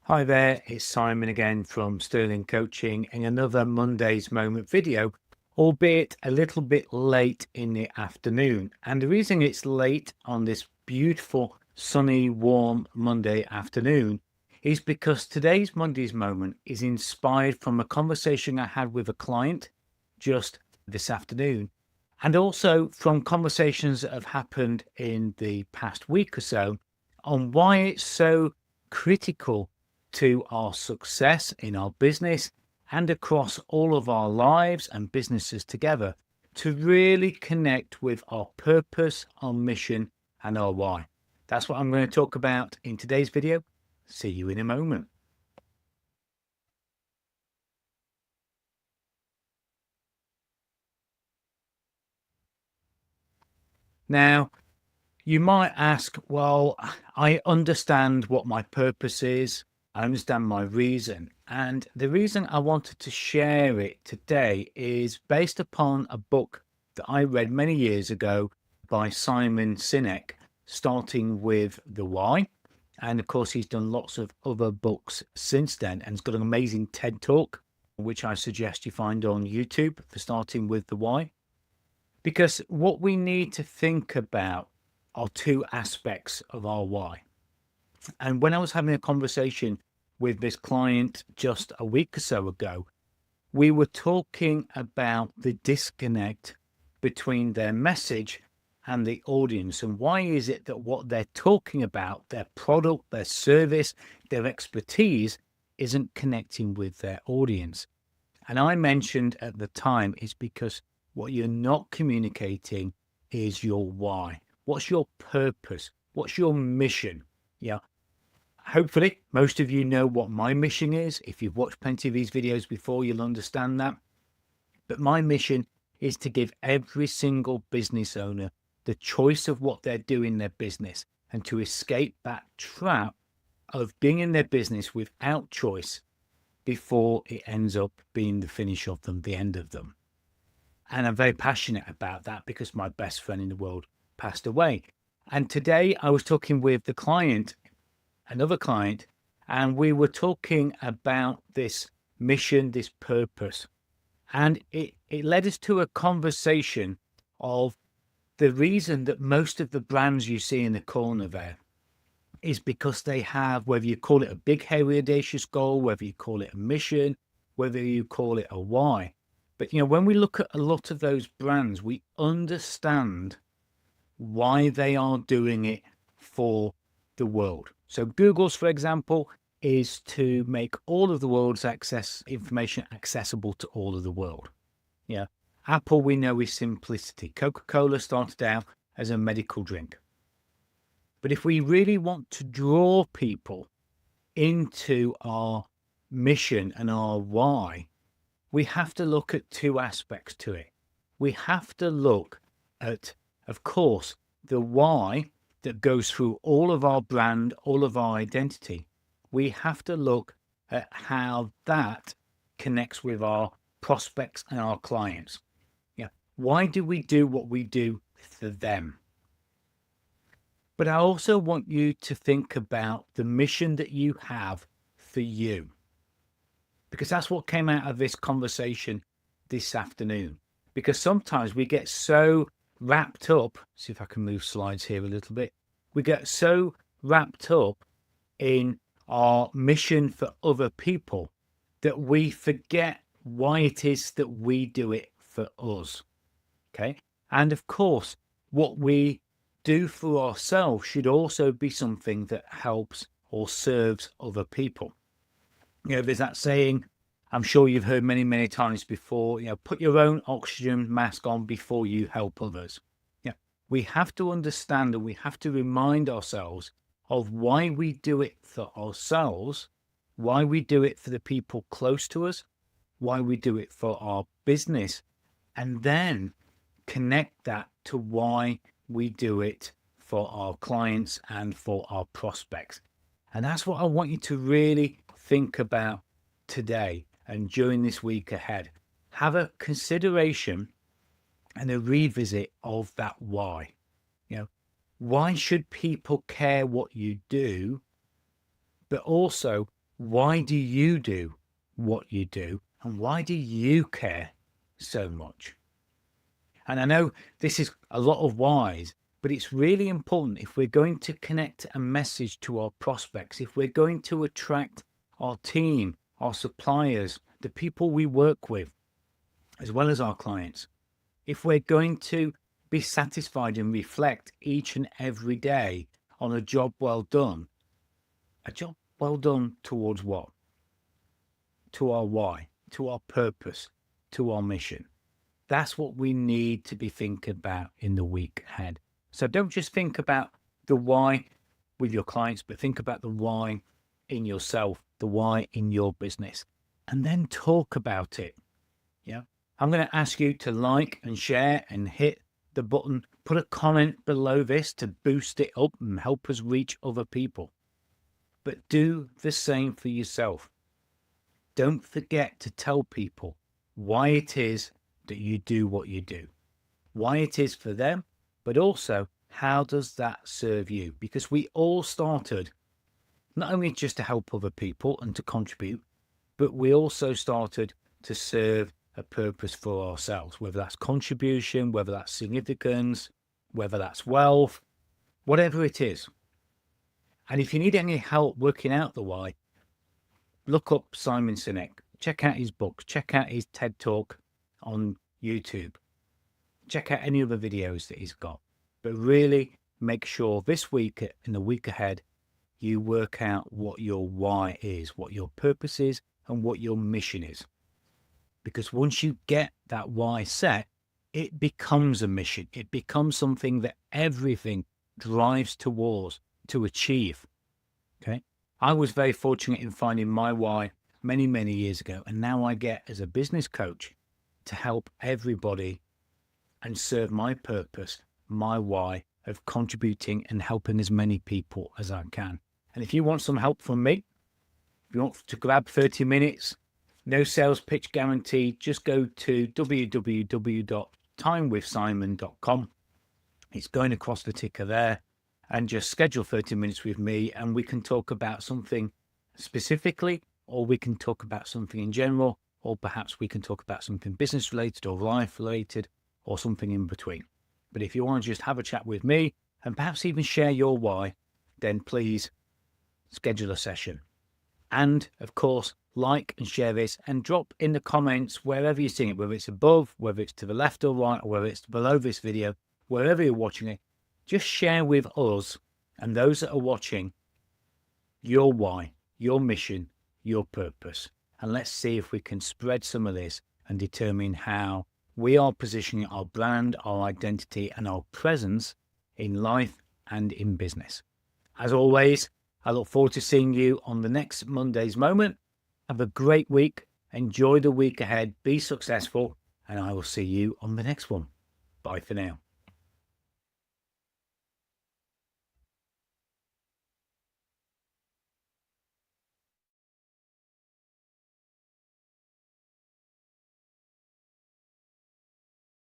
Hi there, it's Simon again from Sterling Coaching in another Monday's Moment video, albeit a little bit late in the afternoon. And the reason it's late on this beautiful, sunny, warm Monday afternoon is because today's Monday's Moment is inspired from a conversation I had with a client just this afternoon, and also from conversations that have happened in the past week or so on why it's so critical to our success in our business and across all of our lives and businesses together to really connect with our purpose, our mission, and our why. That's what I'm going to talk about in today's video. See you in a moment. Now, you might ask, well, I understand what my purpose is. I understand my reason. And the reason I wanted to share it today is based upon a book that I read many years ago by Simon Sinek, starting with The Why. And of course, he's done lots of other books since then and has got an amazing TED Talk, which I suggest you find on YouTube for starting with The Why. Because what we need to think about are two aspects of our why. And when I was having a conversation with this client just a week or so ago, we were talking about the disconnect between their message and the audience. And why is it that what they're talking about, their product, their service, their expertise, isn't connecting with their audience? And I mentioned at the time is because what you're not communicating is your why. What's your purpose? What's your mission? Yeah. Hopefully, most of you know what my mission is. If you've watched plenty of these videos before, you'll understand that. But my mission is to give every single business owner the choice of what they're doing in their business and to escape that trap of being in their business without choice before it ends up being the finish of them, the end of them. And I'm very passionate about that because my best friend in the world passed away. And today I was talking with the client, another client, and we were talking about this mission, this purpose. And it led us to a conversation of the reason that most of the brands you see in the corner there is because they have, whether you call it a big, hairy, audacious goal, whether you call it a mission, whether you call it a why. But, when we look at a lot of those brands, we understand why they are doing it for the world. So Google's, for example, is to make all of the world's information accessible to all of the world. Yeah. Apple, we know, is simplicity. Coca-Cola started out as a medical drink. But if we really want to draw people into our mission and our why, we have to look at two aspects to it. We have to look at, of course, the why that goes through all of our brand, all of our identity. We have to look at how that connects with our prospects and our clients. Yeah. Why do we do what we do for them? But I also want you to think about the mission that you have for you, because that's what came out of this conversation this afternoon. Because sometimes we get so wrapped up, see if I can move slides here a little bit. We get so wrapped up in our mission for other people that we forget why it is that we do it for us. Okay. And of course, what we do for ourselves should also be something that helps or serves other people. There's that saying, I'm sure you've heard many, many times before, put your own oxygen mask on before you help others. Yeah, we have to understand and we have to remind ourselves of why we do it for ourselves, why we do it for the people close to us, why we do it for our business, and then connect that to why we do it for our clients and for our prospects. And that's what I want you to really think about today and during this week ahead. Have a consideration and a revisit of that why. Why should people care what you do? But also, why do you do what you do? And why do you care so much? And I know this is a lot of whys, but it's really important if we're going to connect a message to our prospects, if we're going to attract our team, our suppliers, the people we work with, as well as our clients, if we're going to be satisfied and reflect each and every day on a job well done towards what? To our why, to our purpose, to our mission. That's what we need to be thinking about in the week ahead. So don't just think about the why with your clients, but think about the why in yourself, the why in your business, and then talk about it. Yeah. I'm going to ask you to like and share and hit the button, put a comment below this to boost it up and help us reach other people. But do the same for yourself. Don't forget to tell people why it is that you do what you do, why it is for them, but also how does that serve you? Because we all started not only just to help other people and to contribute, but we also started to serve a purpose for ourselves, whether that's contribution, whether that's significance, whether that's wealth, whatever it is. And if you need any help working out the why, look up Simon Sinek, check out his books, check out his TED Talk on YouTube, check out any other videos that he's got. But really make sure this week, in the week ahead, you work out what your why is, what your purpose is, and what your mission is. Because once you get that why set, it becomes a mission. It becomes something that everything drives towards to achieve. Okay. I was very fortunate in finding my why many, many years ago. And now I get, as a business coach, to help everybody and serve my purpose, my why of contributing and helping as many people as I can. And if you want some help from me, if you want to grab 30 minutes, no sales pitch guaranteed, just go to www.timewithsimon.com. It's going across the ticker there, and just schedule 30 minutes with me and we can talk about something specifically, or we can talk about something in general, or perhaps we can talk about something business related or life related or something in between. But if you want to just have a chat with me and perhaps even share your why, then please schedule a session. And of course, like and share this and drop in the comments wherever you're seeing it, whether it's above, whether it's to the left or right, or whether it's below this video, wherever you're watching it, just share with us and those that are watching your why, your mission, your purpose. And let's see if we can spread some of this and determine how we are positioning our brand, our identity, and our presence in life and in business. As always, I look forward to seeing you on the next Monday's Moment. Have a great week. Enjoy the week ahead. Be successful. And I will see you on the next one. Bye for now.